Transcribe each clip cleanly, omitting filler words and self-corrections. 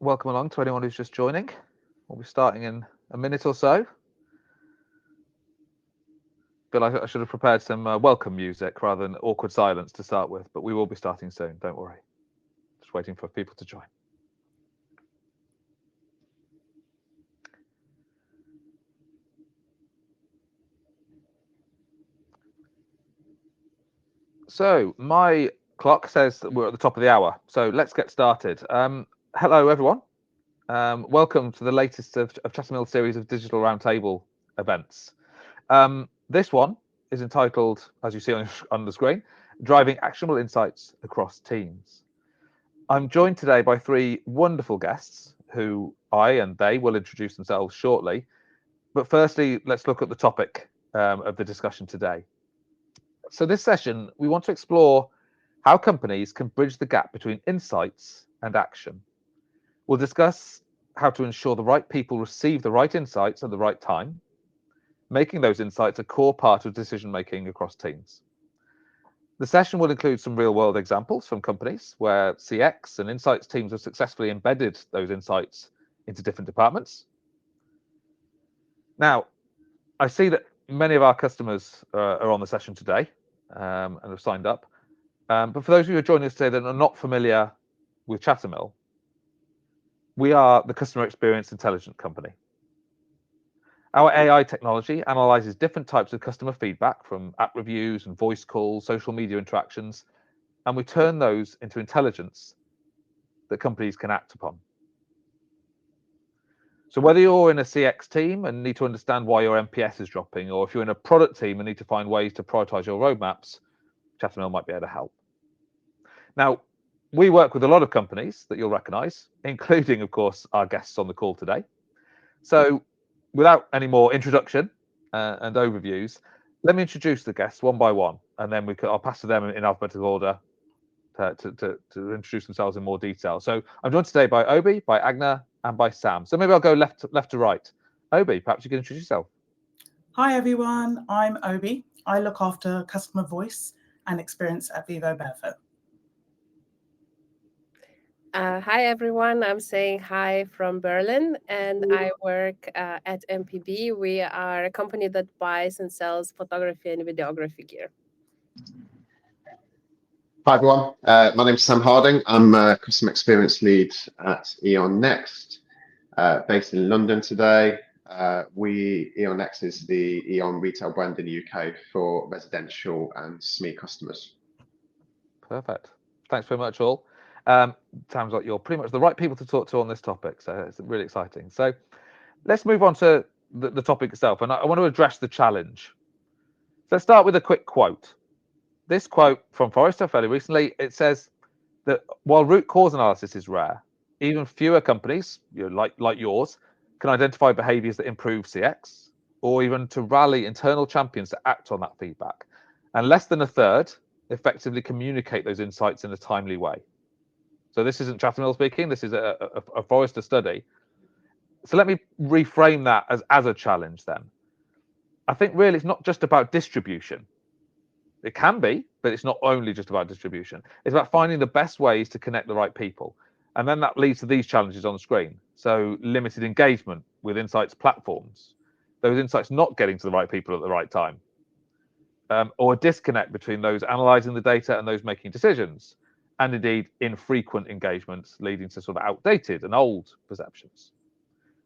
welcome along to anyone who's just joining. We'll be starting in a minute or so. Feel like I should have prepared some welcome music rather than awkward silence to start with, but we will be starting soon, don't worry. Just waiting for people to join. So my clock says that we're at the top of the hour, so let's get started. Hello, everyone. Welcome to the latest of Chattermill series of digital roundtable events. This one is entitled, as you see on the screen, Driving Actionable Insights Across Teams. I'm joined today by three wonderful guests who I and they will introduce themselves shortly. But firstly, let's look at the topic of the discussion today. So this session, we want to explore how companies can bridge the gap between insights and action. We'll discuss how to ensure the right people receive the right insights at the right time, making those insights a core part of decision-making across teams. The session will include some real-world examples from companies where CX and insights teams have successfully embedded those insights into different departments. Now, I see that many of our customers are on the session today and have signed up. But for those of you who are joining us today that are not familiar with Chattermill, we are the customer experience intelligence company. Our AI technology analyzes different types of customer feedback from app reviews and voice calls, social media interactions, and we turn those into intelligence that companies can act upon. So whether you're in a CX team and need to understand why your NPS is dropping, or if you're in a product team and need to find ways to prioritize your roadmaps, Chattermill might be able to help. Now, we work with a lot of companies that you'll recognize, including, of course, our guests on the call today. So without any more introduction and overviews, let me introduce the guests one by one, and then I'll pass to them in alphabetical order to introduce themselves in more detail. So I'm joined today by Obi, by Agna, and by Sam. So maybe I'll go left to right. Obi, perhaps you can introduce yourself. Hi everyone, I'm Obi. I look after customer voice and experience at Vivo Barefoot. Hi everyone, I'm saying hi from Berlin and I work at MPB. We are a company that buys and sells photography and videography gear. Hi everyone, my name is Sam Harding. I'm a customer experience lead at Eon Next, based in London today. Eon Next is the Eon retail brand in the UK for residential and SME customers. Perfect. Thanks very much all. Sounds like you're pretty much the right people to talk to on this topic, so it's really exciting. So let's move on to the topic itself, and I want to address the challenge. So let's start with a quick quote. This quote from Forrester fairly recently, it says that while root cause analysis is rare, even fewer companies, like yours, can identify behaviors that improve CX, or even to rally internal champions to act on that feedback. And less than a third effectively communicate those insights in a timely way. So this isn't Chattermill speaking, this is a Forrester study. So let me reframe that as a challenge then. I think really it's not just about distribution. It can be, but it's not only just about distribution. It's about finding the best ways to connect the right people. And then that leads to these challenges on the screen. So limited engagement with insights platforms, those insights not getting to the right people at the right time, or a disconnect between those analyzing the data and those making decisions, and indeed infrequent engagements leading to sort of outdated and old perceptions.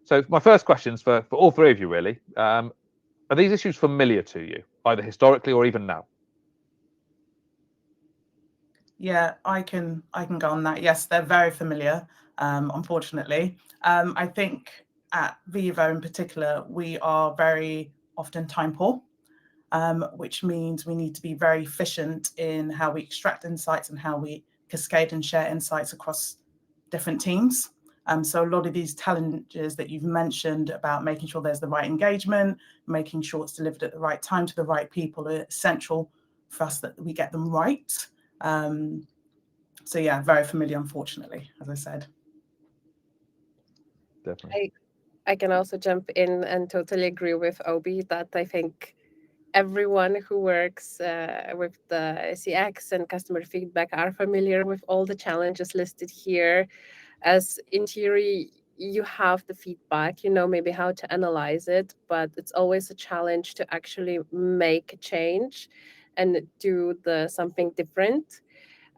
So my first questions for all three of you really, are these issues familiar to you, either historically or even now? Yeah, I can go on that. Yes, they're very familiar, unfortunately. I think at Vivo in particular, we are very often time poor, which means we need to be very efficient in how we extract insights and how we cascade and share insights across different teams. So a lot of these challenges that you've mentioned about making sure there's the right engagement, making sure it's delivered at the right time to the right people are essential for us that we get them right. So yeah, very familiar, unfortunately, as I said. Definitely. I can also jump in and totally agree with Obi that I think everyone who works with the CX and customer feedback are familiar with all the challenges listed here. as in theory, you have the feedback, you know maybe how to analyze it, but it's always a challenge to actually make a change and do something different.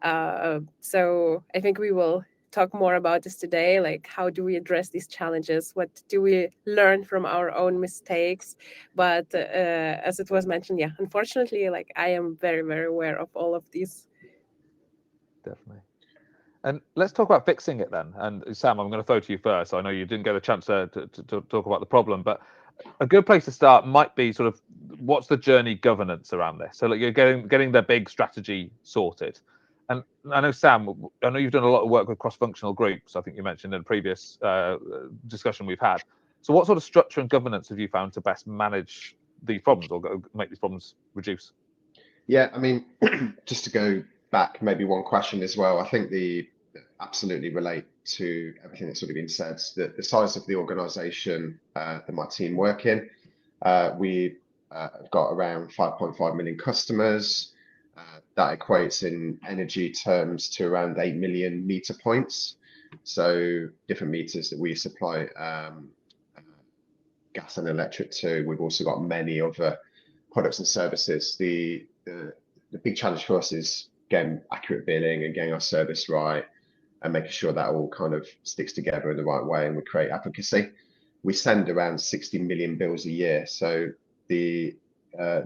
So I think we will talk more about this today, like how do we address these challenges, what do we learn from our own mistakes. But as it was mentioned, yeah, unfortunately, like I am very, very aware of all of these. Definitely. And let's talk about fixing it then. And Sam, I'm going to throw to you first. I know you didn't get a chance to talk about the problem, but a good place to start might be sort of what's the journey governance around this. So like you're getting the big strategy sorted. And I know, Sam, I know you've done a lot of work with cross-functional groups. I think you mentioned in a previous discussion we've had. So what sort of structure and governance have you found to best manage these problems or make these problems reduce? Yeah, I mean, just to go back, maybe one question as well. I think the absolutely relate to everything that's already been said. The size of the organisation that my team work in, we have got around 5.5 million customers. That equates in energy terms to around 8 million meter points. So different meters that we supply gas and electric to. We've also got many other products and services. The big challenge for us is getting accurate billing and getting our service right and making sure that all kind of sticks together in the right way and we create advocacy. We send around 60 million bills a year, so the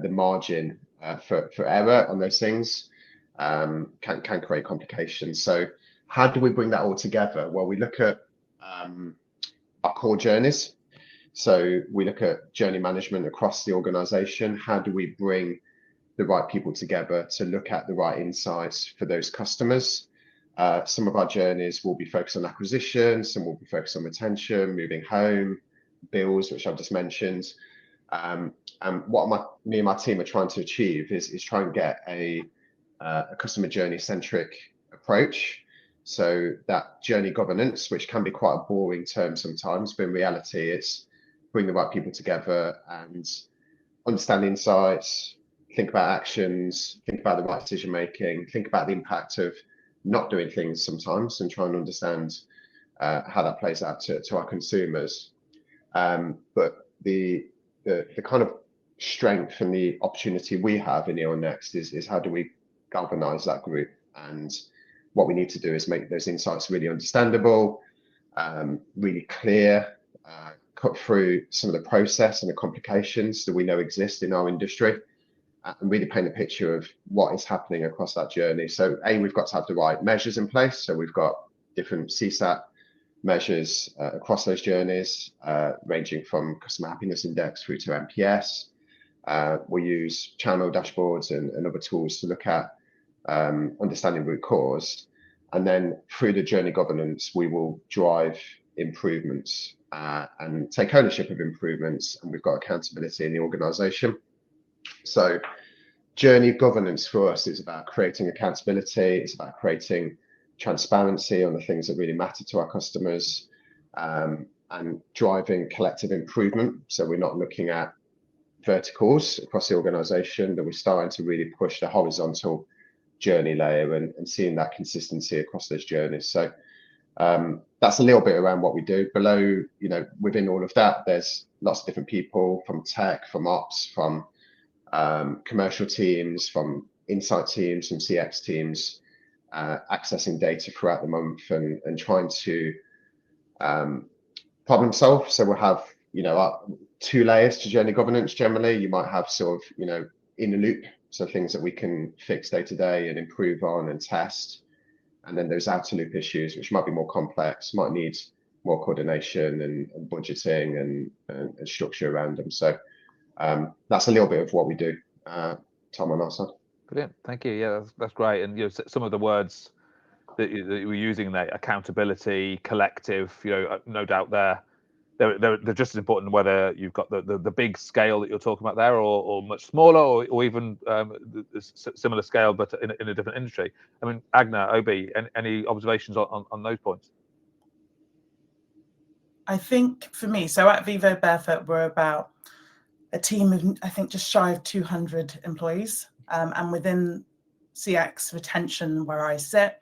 margin for error on those things can create complications. So how do we bring that all together? Well, we look at our core journeys. So we look at journey management across the organization. How do we bring the right people together to look at the right insights for those customers? Some of our journeys will be focused on acquisition, some will be focused on retention, moving home, bills, which I've just mentioned. And what me and my team are trying to achieve is try and get a customer journey centric approach. So that journey governance, which can be quite a boring term sometimes, but in reality, it's bring the right people together and understand insights, think about actions, think about the right decision making, think about the impact of not doing things sometimes, and try and understand how that plays out to our consumers. But the kind of strength and the opportunity we have in E.ON Next is how do we galvanize that group? And what we need to do is make those insights really understandable, really clear, cut through some of the process and the complications that we know exist in our industry, and really paint a picture of what is happening across that journey. So we've got to have the right measures in place. So we've got different CSAT measures across those journeys, ranging from customer happiness index through to NPS. We use channel dashboards and other tools to look at understanding root cause. And then through the journey governance, we will drive improvements and take ownership of improvements. And we've got accountability in the organization. So journey governance for us is about creating accountability. It's about creating transparency on the things that really matter to our customers, and driving collective improvement. So we're not looking at verticals across the organization, but we're starting to really push the horizontal journey layer and seeing that consistency across those journeys. So that's a little bit around what we do. Below, within all of that, there's lots of different people from tech, from ops, from commercial teams, from insight teams, from CX teams, accessing data throughout the month and trying to problem solve. So we'll have, two layers to journey governance. Generally, you might have sort of, in the loop, so things that we can fix day to day and improve on and test. And then there's outer loop issues, which might be more complex, might need more coordination and budgeting and structure around them. So that's a little bit of what we do, Tom, on our side. Brilliant, thank you. Yeah, that's great. And some of the words that we're using there, accountability, collective, no doubt they're just as important whether you've got the big scale that you're talking about there or much smaller or even similar scale but in a different industry. I mean, Agna, Obi, any observations on those points? I think for me, so at Vivo Barefoot, we're about a team of, I think, just shy of 200 employees. And within CX retention, where I sit,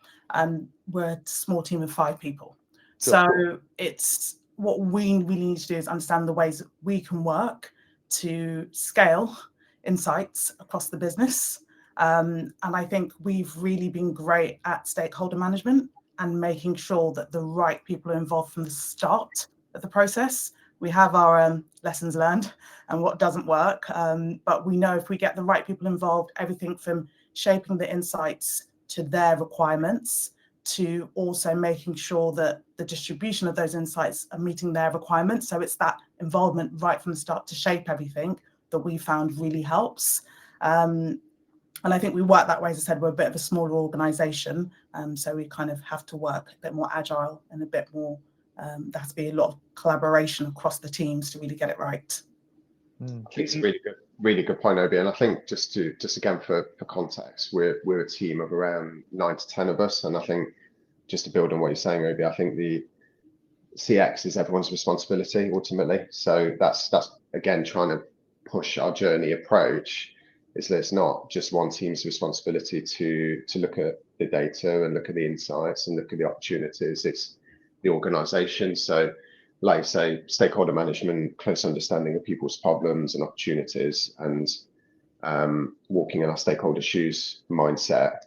we're a small team of 5 people. So it's what we really need to do is understand the ways that we can work to scale insights across the business. And I think we've really been great at stakeholder management and making sure that the right people are involved from the start of the process. We have our lessons learned and what doesn't work, but we know if we get the right people involved, everything from shaping the insights to their requirements, to also making sure that the distribution of those insights are meeting their requirements. So it's that involvement right from the start to shape everything that we found really helps. And I think we work that way. As I said, we're a bit of a smaller organisation, so we kind of have to work a bit more agile and a bit more, there has to be a lot of collaboration across the teams to really get it right. I think it's a really good point, Obi. And I think just again for context, we're a team of around 9 to 10 of us, and I think just to build on what you're saying, Obi, I think the CX is everyone's responsibility ultimately. So that's again trying to push our journey approach. Is that it's not just one team's responsibility to look at the data and look at the insights and look at the opportunities. It's the organisation. So, like you say, stakeholder management, close understanding of people's problems and opportunities, and walking in our stakeholder shoes mindset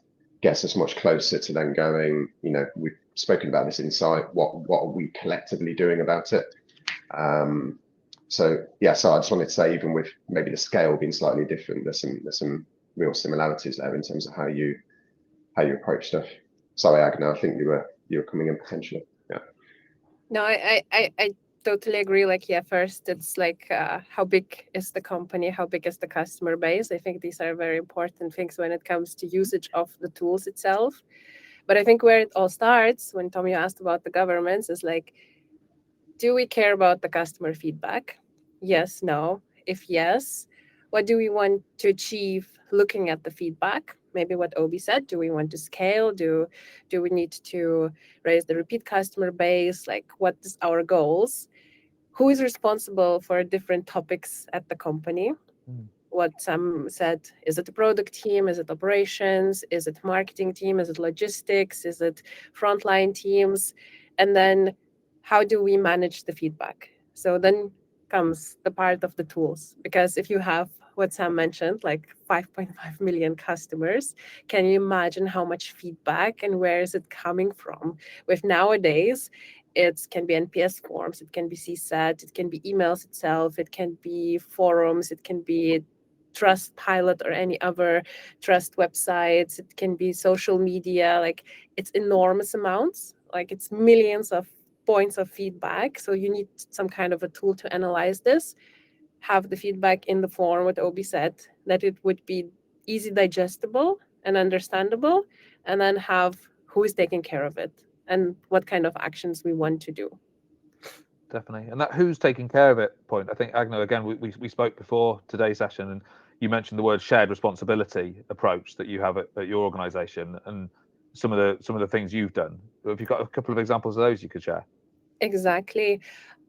gets us much closer to then going, we've spoken about this insight, what are we collectively doing about it? So I just wanted to say, even with maybe the scale being slightly different, there's some real similarities there in terms of how you approach stuff. Sorry, Agna, I think you were coming in potentially. Yeah. No, I totally agree. First it's how big is the company, how big is the customer base? I think these are very important things when it comes to usage of the tools itself. But I think where it all starts, when Tom, you asked about the governments, is do we care about the customer feedback? Yes, no. If yes, what do we want to achieve looking at the feedback? Maybe what Obi said, do we want to scale? Do we need to raise the repeat customer base? What is our goals? Who is responsible for different topics at the company? What Sam said, is it the product team? Is it operations? Is it marketing team? Is it logistics? Is it frontline teams? And then how do we manage the feedback? So then comes the part of the tools, because if you have what Sam mentioned, 5.5 million customers, can you imagine how much feedback and where is it coming from? With nowadays, it can be NPS forms, it can be CSAT, it can be emails itself, it can be forums, it can be Trustpilot or any other trust websites, it can be social media, it's enormous amounts, it's millions of points of feedback. So you need some kind of a tool to analyze this, have the feedback in the form, what Obi said, that it would be easy digestible and understandable, and then have who is taking care of it and what kind of actions we want to do. Definitely. And that who's taking care of it point, I think, Agno, again, we spoke before today's session, and you mentioned the word shared responsibility approach that you have at your organisation, and some of the things you've done. Have you got a couple of examples of those you could share? Exactly.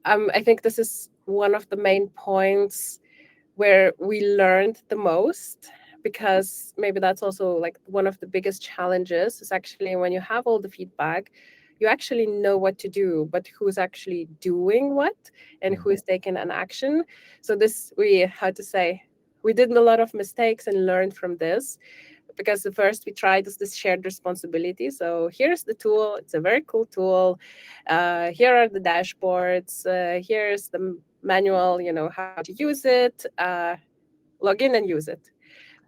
I think this is one of the main points where we learned the most, because maybe that's also one of the biggest challenges is actually when you have all the feedback, you actually know what to do, but who's actually doing what and who is taking an action. So this, we did a lot of mistakes and learned from this, because the first we tried is this shared responsibility. So here's the tool, it's a very cool tool. Here are the dashboards. Here's the manual, how to use it. Log in and use it.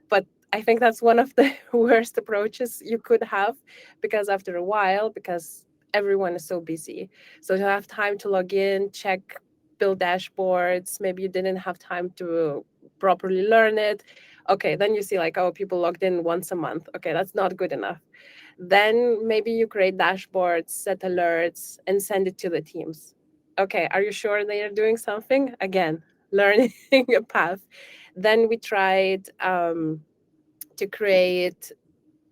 But I think that's one of the worst approaches you could have, because after a while, because everyone is so busy. So to have time to log in, check, build dashboards, maybe you didn't have time to properly learn it. Okay, then you see people logged in once a month. Okay, that's not good enough. Then maybe you create dashboards, set alerts, and send it to the teams. Okay, are you sure they are doing something? Again, learning a path. Then we tried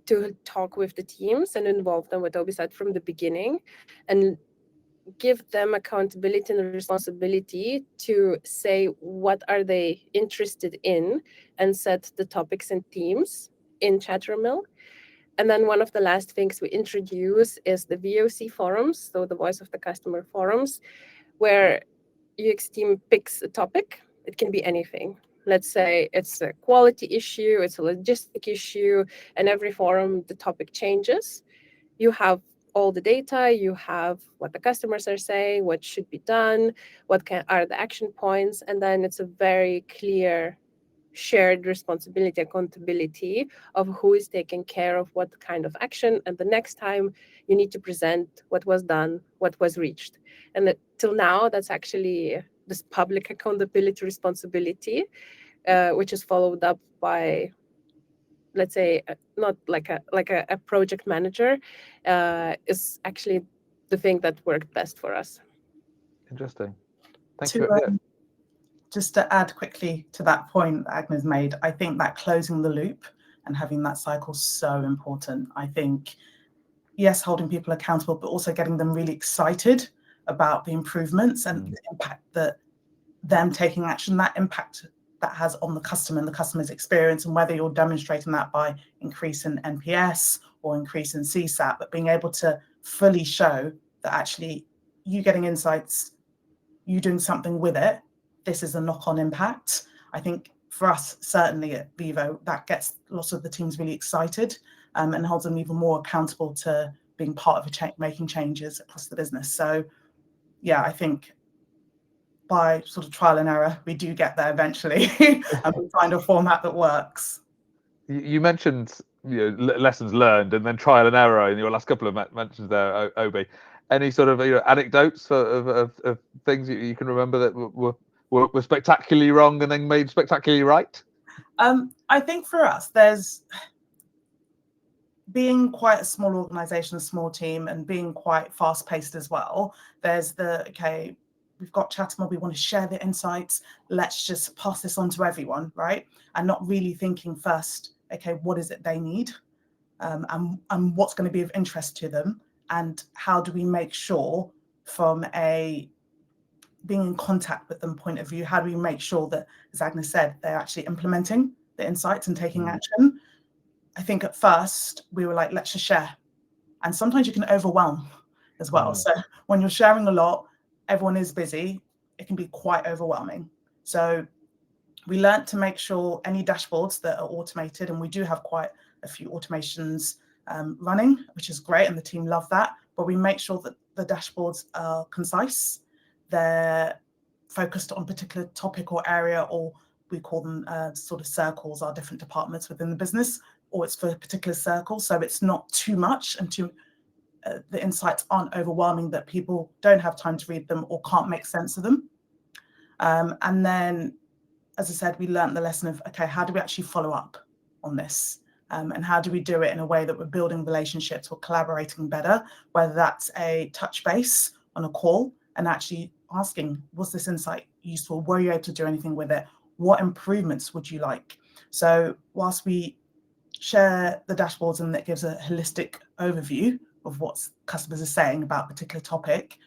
to talk with the teams and involve them, what Obi said, from the beginning, and give them accountability and responsibility to say what are they interested in and set the topics and themes in Chattermill. And then one of the last things we introduce is the VOC forums, so the Voice of the Customer forums, where UX team picks a topic. It can be anything. Let's say it's a quality issue, it's a logistic issue, and every forum the topic changes. You have all the data, you have what the customers are saying, what should be done, are the action points, and then it's a very clear shared responsibility, accountability of who is taking care of what kind of action, and the next time you need to present what was done, what was reached. And till now, that's actually this public accountability responsibility, which is followed up by, let's say, not like a project manager, is actually the thing that worked best for us. Interesting. Thank To, you. Yeah. Just to add quickly to that point that Agnes made, I think that closing the loop and having that cycle is so important. I think, yes, holding people accountable, but also getting them really excited about the improvements and the impact that them taking action, that impact that has on the customer and the customer's experience, and whether you're demonstrating that by increasing NPS or increasing CSAT, but being able to fully show that actually you getting insights, you doing something with it, this is a knock-on impact. I think for us, certainly at Vivo, that gets lots of the teams really excited, and holds them even more accountable to being part of making changes across the business. So yeah, I think by sort of trial and error, we do get there eventually, and we find a format that works. You mentioned lessons learned and then trial and error in your last couple of mentions there, Obi. Any sort of anecdotes of things you can remember that were spectacularly wrong and then made spectacularly right? I think for us, there's being quite a small organization, a small team, and being quite fast-paced as well. There's okay, we've got Chattermill, we want to share the insights, let's just pass this on to everyone, right? And not really thinking first, okay, what is it they need, and what's going to be of interest to them, and how do we make sure from a being in contact with them point of view, how do we make sure that, as Agnes said, they're actually implementing the insights and taking action? I think at first we were like, let's just share. And sometimes you can overwhelm as well. So when you're sharing a lot, everyone is busy, it can be quite overwhelming. So we learned to make sure any dashboards that are automated, and we do have quite a few automations running, which is great, and the team love that, but we make sure that the dashboards are concise, they're focused on a particular topic or area, or we call them sort of circles, our different departments within the business, or it's for a particular circle. So it's not too much and the insights aren't overwhelming that people don't have time to read them or can't make sense of them. And then, as I said, we learned the lesson of, okay, how do we actually follow up on this? And how do we do it in a way that we're building relationships, we're collaborating better, whether that's a touch base on a call and actually asking, was this insight useful? Were you able to do anything with it? What improvements would you like? So whilst we share the dashboards and that gives a holistic overview of what customers are saying about a particular topic,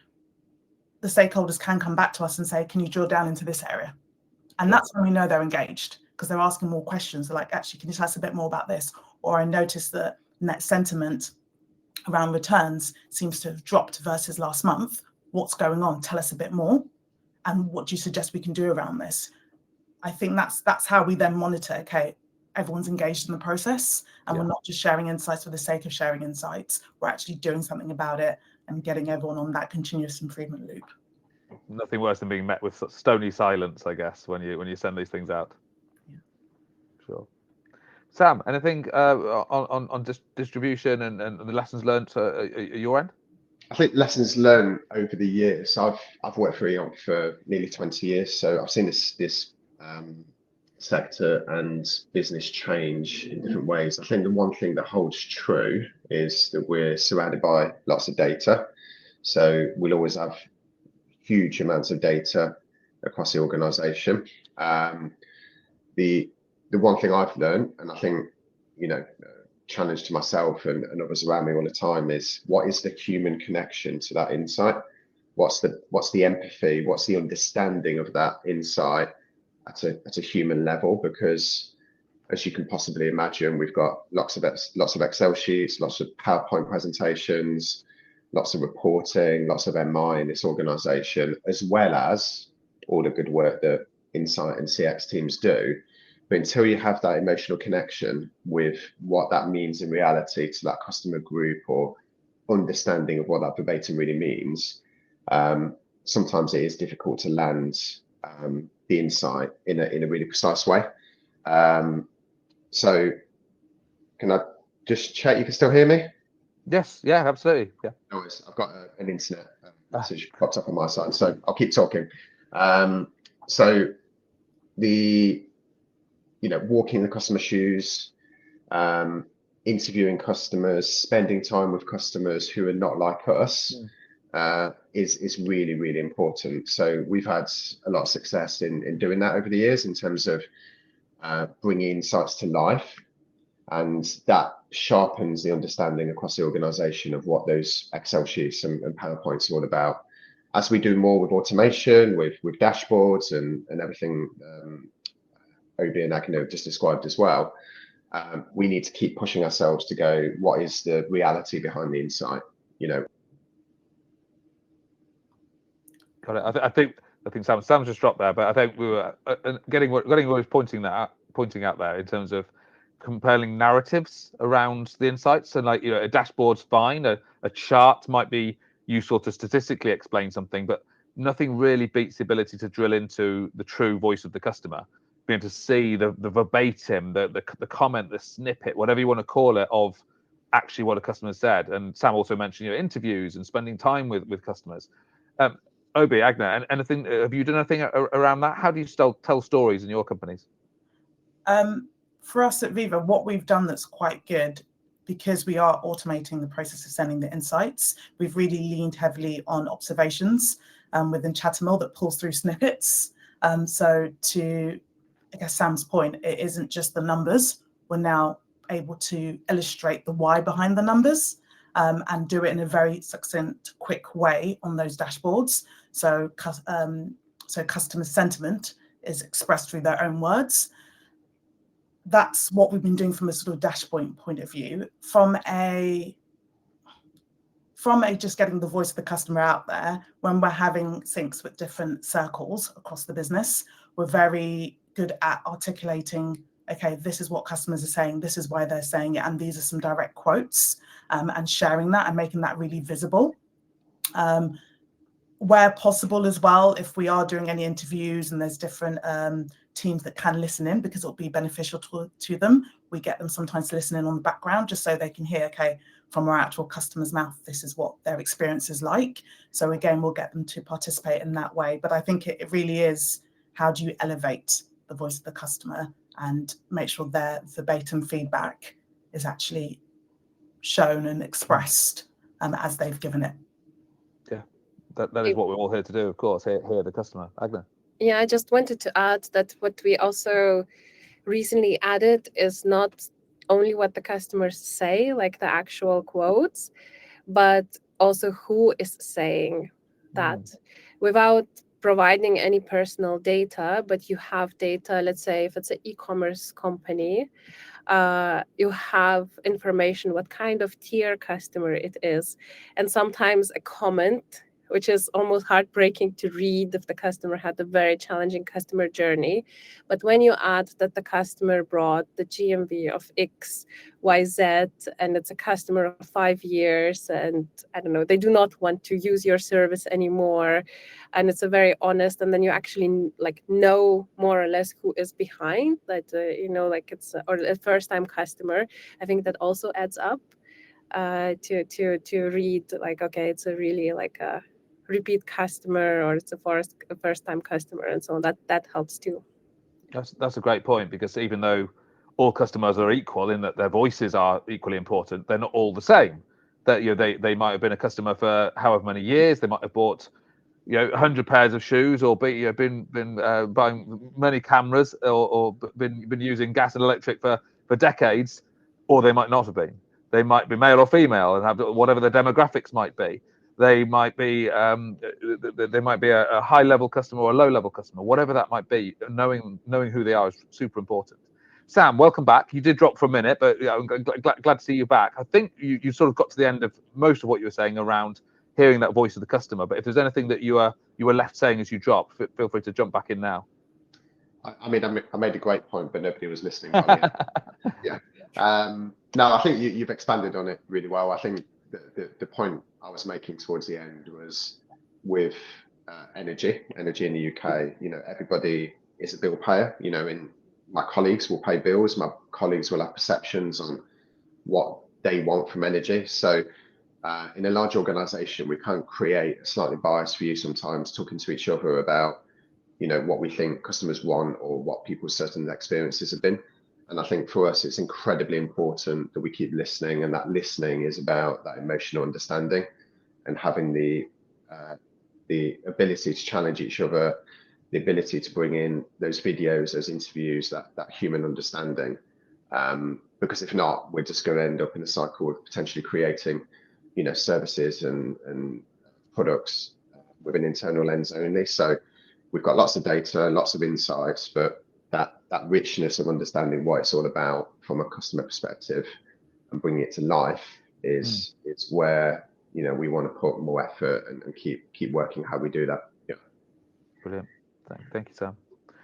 the stakeholders can come back to us and say, can you drill down into this area? And that's when we know they're engaged, because they're asking more questions. They're like, actually, can you tell us a bit more about this? Or I noticed that net sentiment around returns seems to have dropped versus last month. What's going on? Tell us a bit more. And what do you suggest we can do around this? I think that's how we then monitor, okay, everyone's engaged in the process, and we're not just sharing insights for the sake of sharing insights. We're actually doing something about it and getting everyone on that continuous improvement loop. Nothing worse than being met with stony silence, I guess, when you send these things out. Yeah. Sure. Sam, anything on distribution and the lessons learned at your end? I think lessons learned over the years. I've worked for E.ON for nearly 20 years, so I've seen this sector and business change in different ways. I think the one thing that holds true is that we're surrounded by lots of data, so we'll always have huge amounts of data across the organisation. The one thing I've learned, and I think challenge to myself and others around me all the time, is what is the human connection to that insight? What's the empathy? What's the understanding of that insight at a human level? Because as you can possibly imagine. We've got lots of Excel sheets, lots of PowerPoint presentations, lots of reporting, lots of MI in this organization, as well as all the good work that Insight and CX teams do. But until you have that emotional connection with what that means in reality to that customer group, or understanding of what that verbatim really means, sometimes it is difficult to land the insight in a really precise way. So can I just check you can still hear me? Yes, yeah, absolutely. Yeah. No worries. I've got an internet message popped up on my side, so I'll keep talking. So the, walking the customer shoes, interviewing customers, spending time with customers who are not like us, is really, really important. So we've had a lot of success in doing that over the years in terms of bringing insights to life, and that sharpens the understanding across the organization of what those Excel sheets and PowerPoints are all about. As we do more with automation, with dashboards and everything Obi and Agnew just described as well, we need to keep pushing ourselves to go, what is the reality behind the insight? Got it. I think Sam just dropped there, but I think we were getting what he was pointing out there in terms of compelling narratives around the insights. And like, a dashboard's fine, a chart might be useful to statistically explain something, but nothing really beats the ability to drill into the true voice of the customer, being able to see the verbatim, the comment, the snippet, whatever you want to call it, of actually what a customer said. And Sam also mentioned interviews and spending time with customers. Obi, Agna, anything? Have you done anything around that? How do you still tell stories in your companies? For us at Viva, what we've done that's quite good, because we are automating the process of sending the insights, we've really leaned heavily on observations within Chattermill that pulls through snippets. So to, I guess, Sam's point, it isn't just the numbers. We're now able to illustrate the why behind the numbers, and do it in a very succinct, quick way on those dashboards. So customer sentiment is expressed through their own words. That's what we've been doing from a sort of dashboard point of view. From a just getting the voice of the customer out there, when we're having syncs with different circles across the business, we're very good at articulating, okay, this is what customers are saying, this is why they're saying it, and these are some direct quotes, and sharing that and making that really visible. Where possible as well, if we are doing any interviews and there's different teams that can listen in, because it'll be beneficial to them, we get them sometimes to listen in on the background just so they can hear, okay, from our actual customer's mouth, this is what their experience is like. So again, we'll get them to participate in that way. But I think it really is, how do you elevate the voice of the customer and make sure their verbatim feedback is actually shown and expressed as they've given it. Yeah, that is what we're all here to do, of course, hear the customer. Agna? Yeah, I just wanted to add that what we also recently added is not only what the customers say, like the actual quotes, but also who is saying that, without providing any personal data, but you have data. Let's say if it's an e-commerce company, you have information what kind of tier customer it is, and sometimes a comment, which is almost heartbreaking to read if the customer had a very challenging customer journey. But when you add that the customer brought the GMV of X, Y, Z, and it's a customer of 5 years, and I don't know, they do not want to use your service anymore, and it's a very honest, and then you actually know more or less who is behind that, it's or a first-time customer. I think that also adds up to read okay, it's a really a repeat customer, or it's a first-time customer, and so on. That helps too. That's a great point, because even though all customers are equal in that their voices are equally important, they're not all the same. That they might have been a customer for however many years, they might have bought 100 pairs of shoes, or been buying many cameras, or been using gas and electric for decades, or they might not have been. They might be male or female and have whatever the demographics might be. They might be a high level customer or a low level customer, whatever that might be. Knowing who they are is super important. Sam, welcome back. You did drop for a minute, but I'm glad to see you back. I think you sort of got to the end of most of what you were saying around hearing that voice of the customer. But if there's anything that you were left saying as you dropped, feel free to jump back in now. I mean, I made a great point, but nobody was listening. Yeah. No, I think you've expanded on it really well. I think the point I was making towards the end was with energy in the UK. You know, everybody is a bill payer. You know, my colleagues will pay bills. My colleagues will have perceptions on what they want from energy. So in a large organization, we can't create a slightly biased view sometimes, talking to each other about, you know, what we think customers want or what people's certain experiences have been. And I think for us, it's incredibly important that we keep listening, and that listening is about that emotional understanding and having the ability to challenge each other, the ability to bring in those videos, those interviews, that human understanding. Because if not, we're just going to end up in a cycle of potentially creating, you know, services and products with an internal lens only. So we've got lots of data, lots of insights, but that richness of understanding what it's all about from a customer perspective and bringing it to life is where, you know, we want to put more effort and keep working how we do that. Yeah. Brilliant. Thank you, Sam.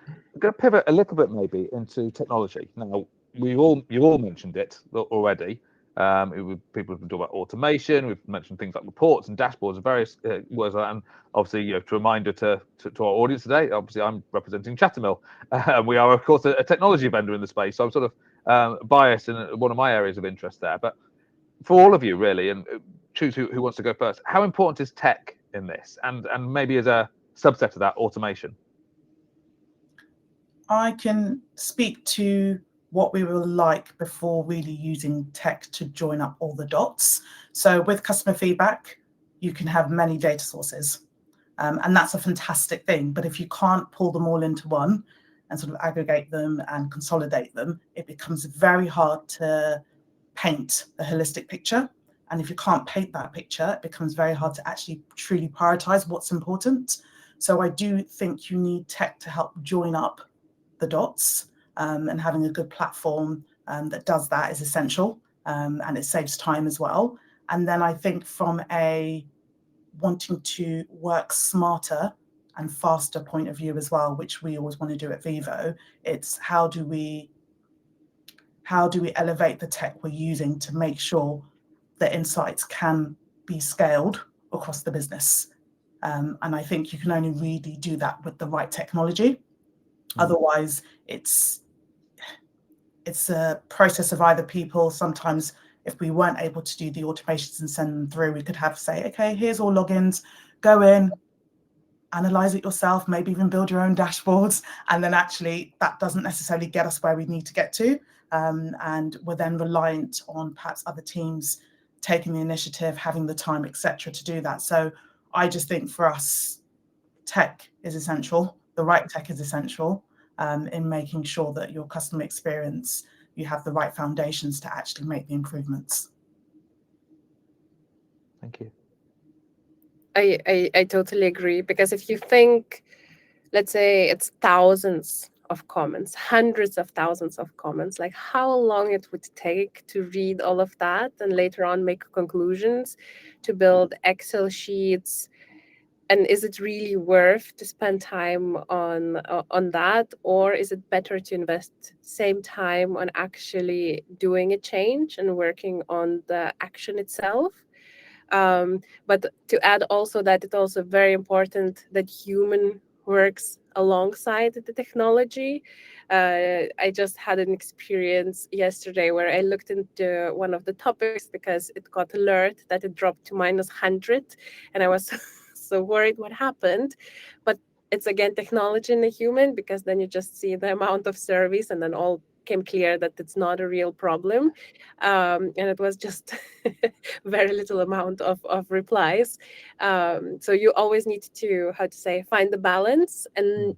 I'm going to pivot a little bit maybe into technology. Now, you've all mentioned it already. People have been talking about automation. We've mentioned things like reports and dashboards and various words like that. And obviously, you know, to reminder to our audience today, obviously I'm representing Chattermill. We are, of course, a technology vendor in the space. So I'm sort of biased in one of my areas of interest there. But for all of you, really, and choose who wants to go first, how important is tech in this? And maybe as a subset of that, automation? I can speak to what we were like before really using tech to join up all the dots. So with customer feedback, you can have many data sources, and that's a fantastic thing. But if you can't pull them all into one and sort of aggregate them and consolidate them, it becomes very hard to paint a holistic picture. And if you can't paint that picture, it becomes very hard to actually truly prioritize what's important. So I do think you need tech to help join up the dots, and having a good platform that does that is essential, and it saves time as well. And then I think from a wanting to work smarter and faster point of view as well, which we always want to do at Vivo, it's how do we elevate the tech we're using to make sure that insights can be scaled across the business. And I think you can only really do that with the right technology. Otherwise, it's a process of either people. Sometimes if we weren't able to do the automations and send them through, we could have say, okay, here's all logins, go in, analyze it yourself, maybe even build your own dashboards. And then actually that doesn't necessarily get us where we need to get to. And we're then reliant on perhaps other teams taking the initiative, having the time, etc., to do that. So I just think for us, tech is essential. The right tech is essential in making sure that your customer experience, you have the right foundations to actually make the improvements. Thank you. I totally agree, because if you think, let's say it's thousands of comments, hundreds of thousands of comments, like how long it would take to read all of that and later on make conclusions, to build Excel sheets. And is it really worth to spend time on that, or is it better to invest same time on actually doing a change and working on the action itself? But to add also that it's also very important that human works alongside the technology. I just had an experience yesterday where I looked into one of the topics because it got alert that it dropped to -100, and I was so worried what happened. But it's again technology and a human, because then you just see the amount of surveys and then all came clear that it's not a real problem, and it was just very little amount of replies. So you always need to, find the balance and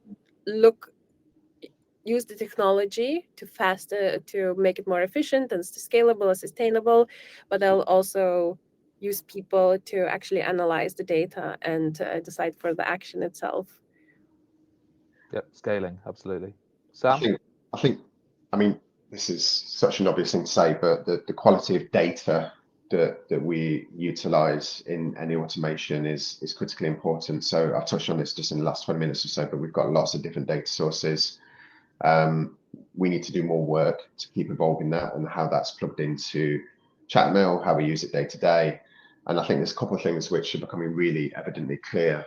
use the technology to make it more efficient and scalable and sustainable, but I'll also use people to actually analyze the data and decide for the action itself. Yep, scaling, absolutely. Sam? I mean, this is such an obvious thing to say, but the quality of data that we utilize in any automation is critically important. So I've touched on this just in the last 20 minutes or so, but we've got lots of different data sources. We need to do more work to keep evolving that and how that's plugged into Chattermill, how we use it day to day. And I think there's a couple of things which are becoming really evidently clear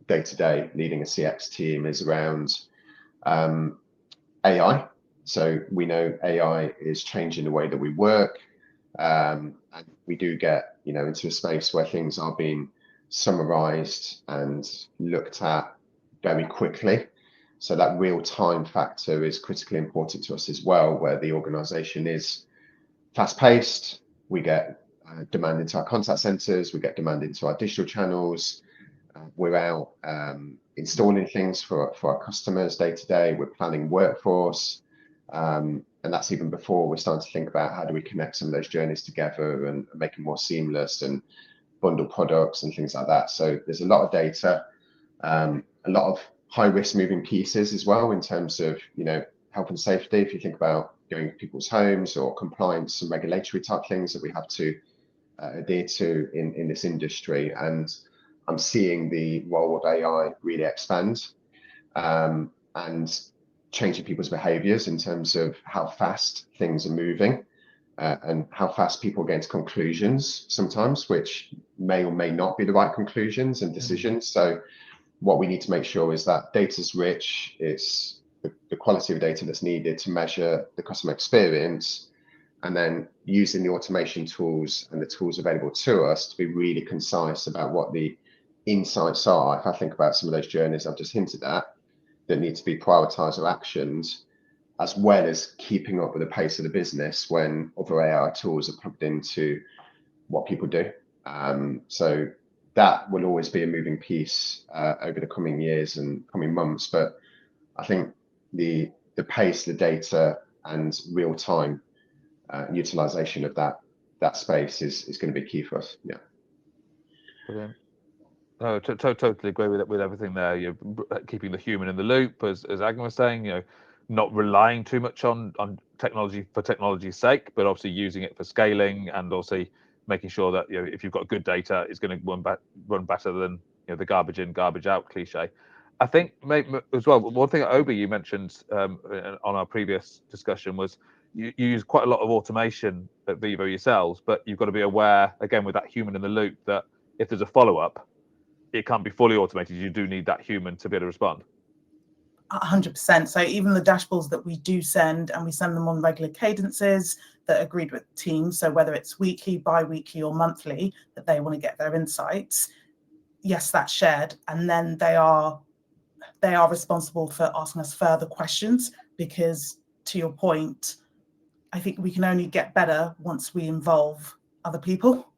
day to day leading a CX team is around AI. So we know AI is changing the way that we work. And we do get, into a space where things are being summarized and looked at very quickly. So that real-time factor is critically important to us as well, where the organization is fast-paced. We get demand into our contact centers, we get demand into our digital channels. We're out installing things for our customers day to day. We're planning workforce. And that's even before we're starting to think about how do we connect some of those journeys together and make them more seamless and bundle products and things like that. So there's a lot of data, a lot of high risk moving pieces as well in terms of, health and safety. If you think about going to people's homes or compliance and regulatory type things that we have to adhere to in this industry. And I'm seeing the role of AI really expand and changing people's behaviors in terms of how fast things are moving and how fast people get to conclusions sometimes, which may or may not be the right conclusions and decisions. So what we need to make sure is that data's rich, it's the quality of data that's needed to measure the customer experience, and then using the automation tools and the tools available to us to be really concise about what the insights are. If I think about some of those journeys I've just hinted at that need to be prioritized or actioned, as well as keeping up with the pace of the business when other AI tools are plugged into what people do. So that will always be a moving piece over the coming years and coming months. But I think the pace, the data, and real time utilization of that space is going to be key for us. Yeah. Brilliant. No, totally agree with everything there. You're keeping the human in the loop, as Agnes was saying. Not relying too much on technology for technology's sake, but obviously using it for scaling and also making sure that if you've got good data, it's going to run better than the garbage in, garbage out cliche. I think maybe as well, one thing Obi you mentioned on our previous discussion was you use quite a lot of automation at Vivo yourselves, but you've got to be aware again with that human in the loop that if there's a follow-up, it can't be fully automated. You do need that human to be able to respond. 100%. So even the dashboards that we do send, and we send them on regular cadences that are agreed with teams. So whether it's weekly, bi-weekly or monthly that they want to get their insights, yes, that's shared. And then they are responsible for asking us further questions, because to your point, I think we can only get better once we involve other people.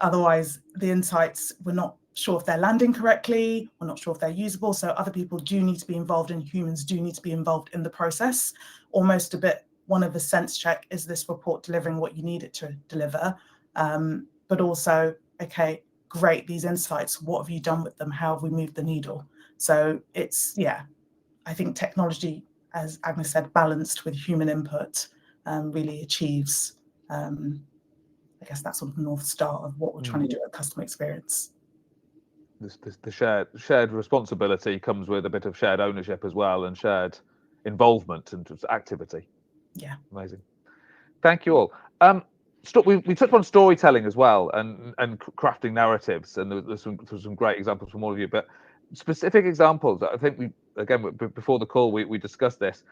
Otherwise, the insights, we're not sure if they're landing correctly, we're not sure if they're usable. So other people do need to be involved, and humans do need to be involved in the process. Almost a bit, one of the sense check, is this report delivering what you need it to deliver? But also, okay, great, these insights, what have you done with them? How have we moved the needle? So it's, I think technology, as Agnes said, balanced with human input really achieves, I guess, that sort of North Star of what we're trying to do at customer experience. The shared responsibility comes with a bit of shared ownership as well, and shared involvement and activity. Yeah. Amazing. Thank you all. We touched on storytelling as well, and crafting narratives, and there's some great examples from all of you, but specific examples. I think before the call we discussed this.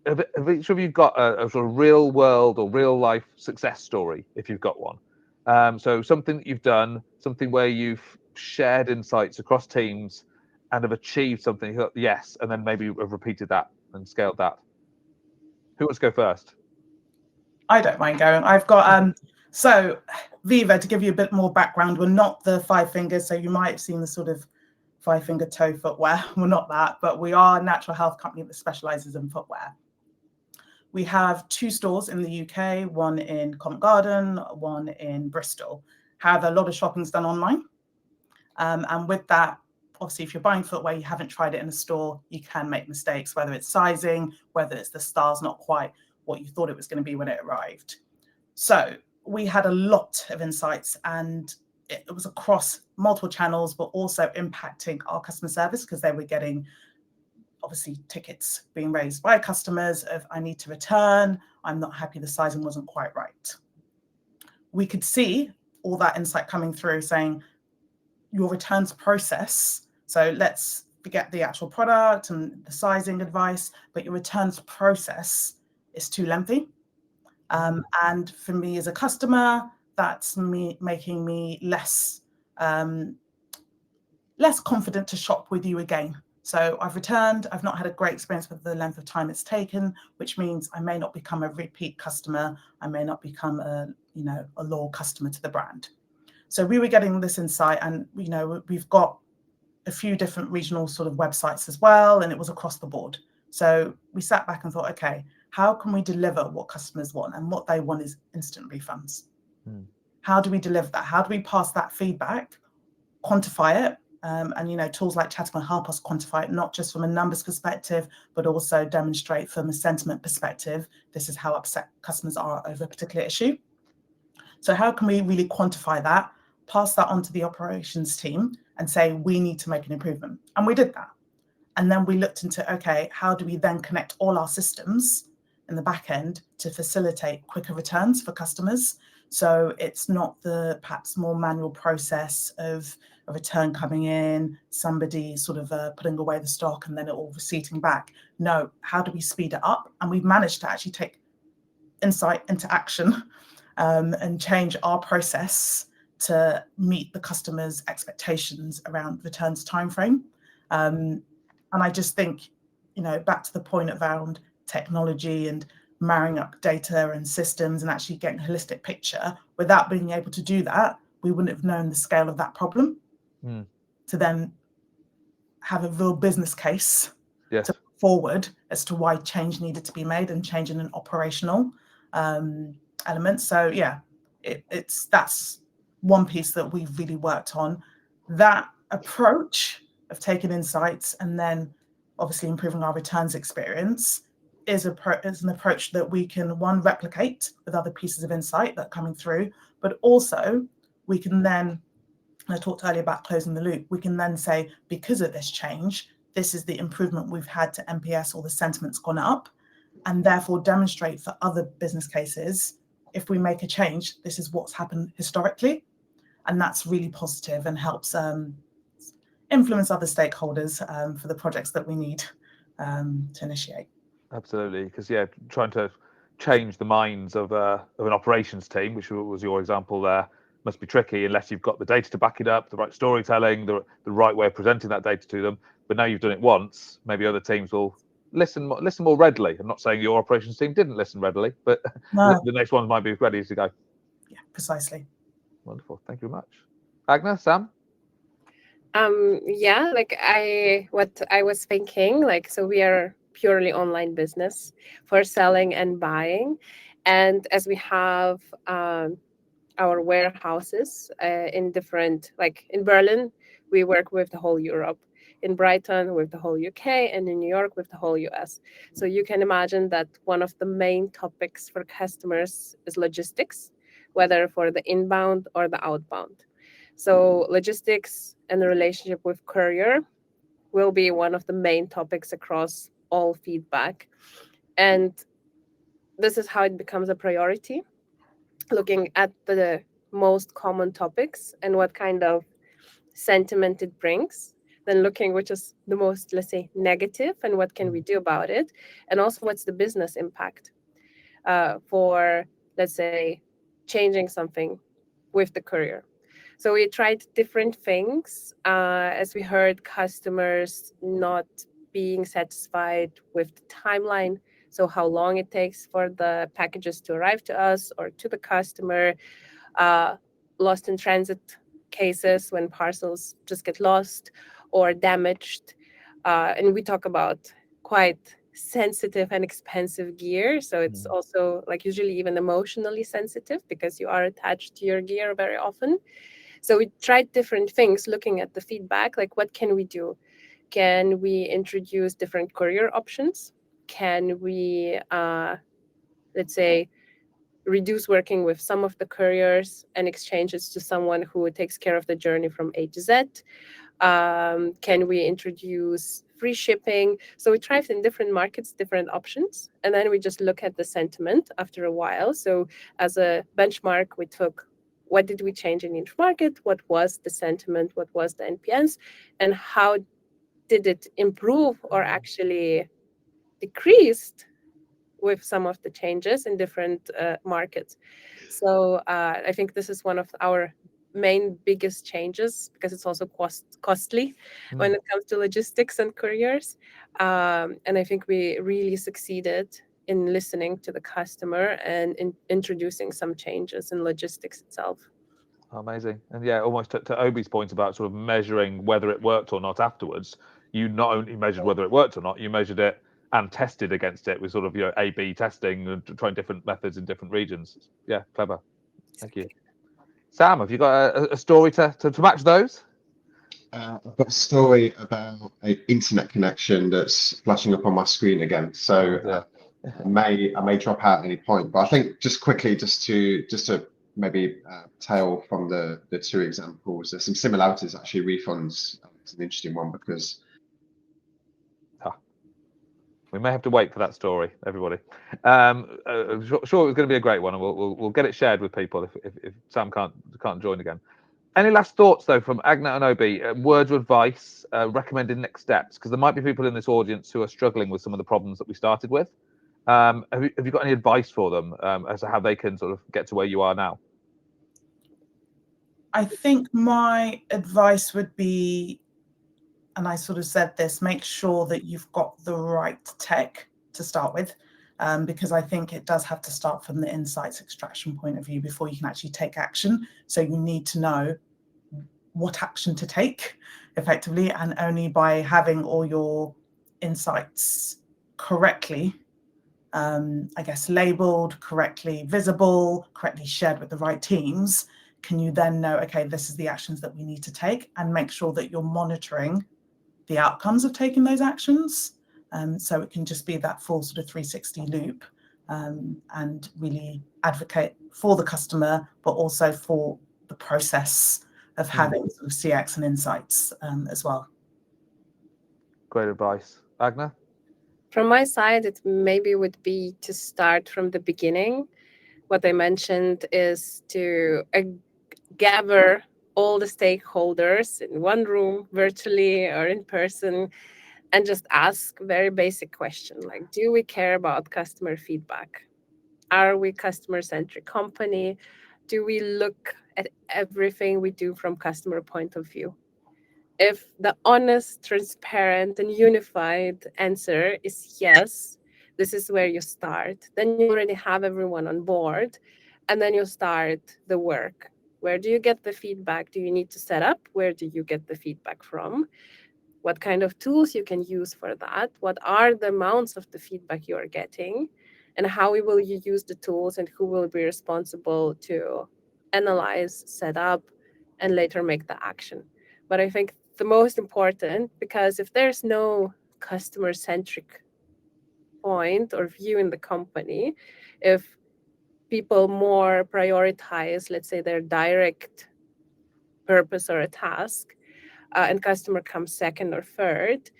Have each of you got a sort of real world or real life success story, if you've got one? So something that you've done, something where you've shared insights across teams and have achieved something, yes, and then maybe have repeated that and scaled that. Who wants to go first? I don't mind going. I've got, so Vivo, to give you a bit more background, we're not the 5 fingers, so you might have seen the sort of 5-finger toe footwear. We're not that, but we are a natural health company that specializes in footwear. We have 2 stores in the UK, one in Covent Garden, one in Bristol. However, a lot of shopping's done online. And with that, obviously, if you're buying footwear, you haven't tried it in a store, you can make mistakes, whether it's sizing, whether it's the style's not quite what you thought it was going to be when it arrived. So we had a lot of insights, and it was across multiple channels, but also impacting our customer service, because they were getting obviously tickets being raised by customers of, I need to return, I'm not happy, the sizing wasn't quite right. We could see all that insight coming through saying your returns process, so let's forget the actual product and the sizing advice, but your returns process is too lengthy. And for me as a customer, that's making me less confident to shop with you again. So I've returned, I've not had a great experience with the length of time it's taken, which means I may not become a repeat customer. I may not become a loyal customer to the brand. So we were getting this insight, and we've got a few different regional sort of websites as well, and it was across the board. So we sat back and thought, okay, how can we deliver what customers want? And what they want is instant refunds. How do we deliver that? How do we pass that feedback, quantify it? And tools like Chattermill help us quantify it, not just from a numbers perspective, but also demonstrate from a sentiment perspective, this is how upset customers are over a particular issue. So how can we really quantify that, pass that on to the operations team and say, we need to make an improvement? And we did that. And then we looked into, okay, how do we then connect all our systems in the back end to facilitate quicker returns for customers? So it's not the perhaps more manual process of a return coming in, somebody sort of putting away the stock and then it all receipting back. No, how do we speed it up? And we've managed to actually take insight into action and change our process to meet the customer's expectations around returns timeframe. And I just think, back to the point around technology and marrying up data and systems and actually getting a holistic picture, without being able to do that, we wouldn't have known the scale of that problem to then have a real business case to put forward as to why change needed to be made and change in an operational element. So yeah, that's one piece that we've really worked on. That approach of taking insights and then obviously improving our returns experience is an approach that we can, one, replicate with other pieces of insight that are coming through, but also we can then, I talked earlier about closing the loop, we can then say, because of this change, this is the improvement we've had to NPS, or the sentiment's gone up, and therefore demonstrate for other business cases, if we make a change, this is what's happened historically. And that's really positive and helps influence other stakeholders for the projects that we need to initiate. Absolutely, because trying to change the minds of an operations team, which was your example there, must be tricky unless you've got the data to back it up, the right storytelling, the right way of presenting that data to them. But now you've done it once, maybe other teams will listen more readily. I'm not saying your operations team didn't listen readily, but the next ones might be ready to go. Yeah, precisely. Wonderful, thank you very much. Agnes, Sam? What I was thinking, so we are purely online business for selling and buying. And as we have our warehouses in different, in Berlin, we work with the whole Europe, in Brighton with the whole UK, and in New York with the whole US. So you can imagine that one of the main topics for customers is logistics, whether for the inbound or the outbound. So logistics and the relationship with courier will be one of the main topics across all feedback. And this is how it becomes a priority, looking at the most common topics and what kind of sentiment it brings, then looking which is the most, let's say, negative and what can we do about it, and also what's the business impact for, let's say, changing something with the courier. So we tried different things. As we heard, customers not being satisfied with the timeline, so how long it takes for the packages to arrive to us or to the customer, lost in transit cases when parcels just get lost or damaged. And we talk about quite sensitive and expensive gear. So it's also usually even emotionally sensitive because you are attached to your gear very often. So we tried different things, looking at the feedback, what can we do? Can we introduce different courier options? Can we let's say, reduce working with some of the couriers and exchange it to someone who takes care of the journey from A to Z? Can we introduce free shipping? So we tried in different markets, different options, and then we just look at the sentiment after a while. So as a benchmark, we took what did we change in each market, what was the sentiment, what was the NPS, and how did it improve or actually decreased with some of the changes in different markets. So I think this is one of our main biggest changes, because it's also costly when it comes to logistics and couriers. And I think we really succeeded in listening to the customer and in introducing some changes in logistics itself. Amazing. And yeah, almost to Obi's point about sort of measuring whether it worked or not afterwards, you not only measured whether it worked or not, you measured it and tested against it with sort of, A/B testing and trying different methods in different regions. Yeah, clever. Thank you. Sam, have you got a story to match those? I've got a story about an internet connection that's flashing up on my screen again. So I may drop out at any point, but I think just quickly, just to maybe tail from the two examples, there's some similarities actually. Refunds is an interesting one because we may have to wait for that story, everybody. Sure, it was going to be a great one, and we'll get it shared with people if Sam can't join again. Any last thoughts though from Agna and Obi? Words of advice, recommended next steps, because there might be people in this audience who are struggling with some of the problems that we started with. Have you got any advice for them as to how they can sort of get to where you are now? I think my advice would be, and I sort of said this, make sure that you've got the right tech to start with, because I think it does have to start from the insights extraction point of view before you can actually take action. So you need to know what action to take effectively, and only by having all your insights correctly, I guess, labeled, correctly visible, correctly shared with the right teams, can you then know, okay, this is the actions that we need to take, and make sure that you're monitoring the outcomes of taking those actions. So it can just be that full sort of 360 loop, and really advocate for the customer, but also for the process of having sort of CX and insights as well. Great advice. Agna? From my side, it maybe would be to start from the beginning. What I mentioned is to gather all the stakeholders in one room, virtually or in person, and just ask very basic questions like, do we care about customer feedback? Are we customer-centric company? Do we look at everything we do from customer point of view? If the honest, transparent, and unified answer is yes, this is where you start. Then you already have everyone on board, and then you start the work. Where do you get the feedback? Do you need to set up? Where do you get the feedback from? What kind of tools you can use for that? What are the amounts of the feedback you are getting? And how will you use the tools, and who will be responsible to analyze, set up, and later make the action? But I think the most important, because if there's no customer-centric point or view in the company, if people more prioritize, let's say, their direct purpose or a task, and customer comes second or third,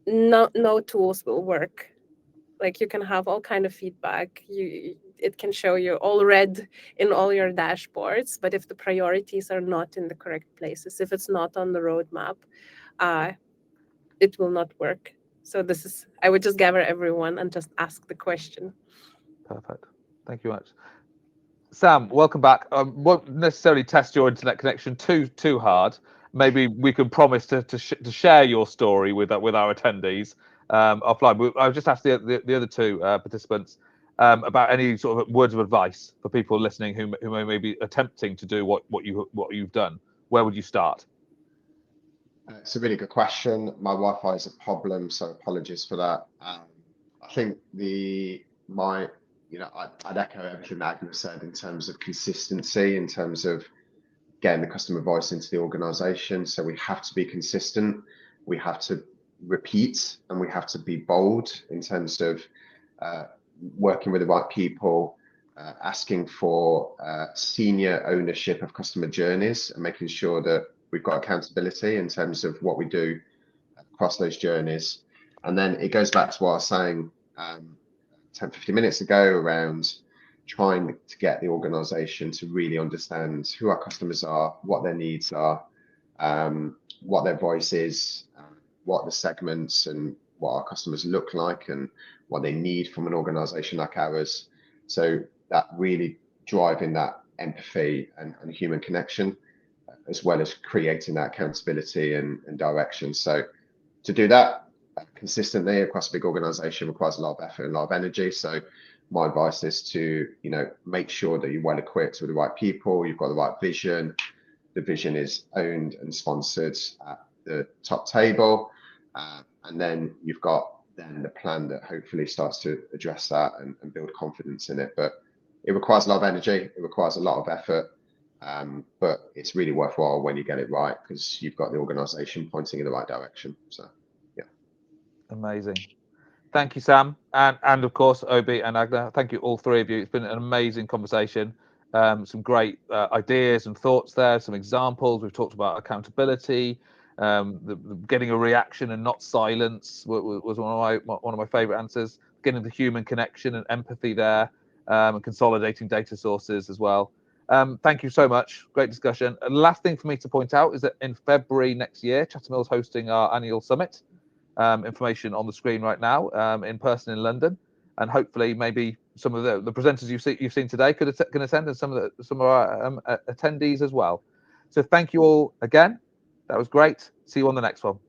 no tools will work. Like, you can have all kind of feedback. It can show you all red in all your dashboards, but if the priorities are not in the correct places, if it's not on the roadmap, it will not work. So I would just gather everyone and just ask the question. Perfect. Thank you much. Sam, welcome back. Won't necessarily test your internet connection too hard. Maybe we can promise to share your story with our attendees offline. I've just asked the other two participants about any sort of words of advice for people listening who may be attempting to do what you've done. Where would you start? It's a really good question. My Wi-Fi is a problem, so apologies for that. I think I'd echo everything that Agna said in terms of consistency, in terms of getting the customer voice into the organization. So we have to be consistent, we have to repeat, and we have to be bold in terms of working with the right people, asking for senior ownership of customer journeys and making sure that we've got accountability in terms of what we do across those journeys. And then it goes back to what I was saying 10, 15 minutes ago around trying to get the organization to really understand who our customers are, what their needs are, what their voice is, what the segments and what our customers look like and what they need from an organization like ours. So that really driving that empathy and human connection, as well as creating that accountability and direction. So to do that consistently across a big organization requires a lot of effort and a lot of energy. So my advice is to, make sure that you're well equipped with the right people, you've got the right vision. The vision is owned and sponsored at the top table. And then you've got the plan that hopefully starts to address that and build confidence in it. But it requires a lot of energy, it requires a lot of effort, but it's really worthwhile when you get it right because you've got the organization pointing in the right direction. So, yeah. Amazing. Thank you, Sam. And of course, Obi and Agna. Thank you, all three of you. It's been an amazing conversation. Some great ideas and thoughts there, some examples. We've talked about accountability, the getting a reaction and not silence was one of my favorite answers. Getting the human connection and empathy there, and consolidating data sources as well. Thank you so much. Great discussion. And last thing for me to point out is that in February next year, Chattermill is hosting our annual summit. Information on the screen right now, in person in London, and hopefully maybe some of the presenters you've seen today can attend, and some of our attendees as well. So thank you all again. That was great. See you on the next one.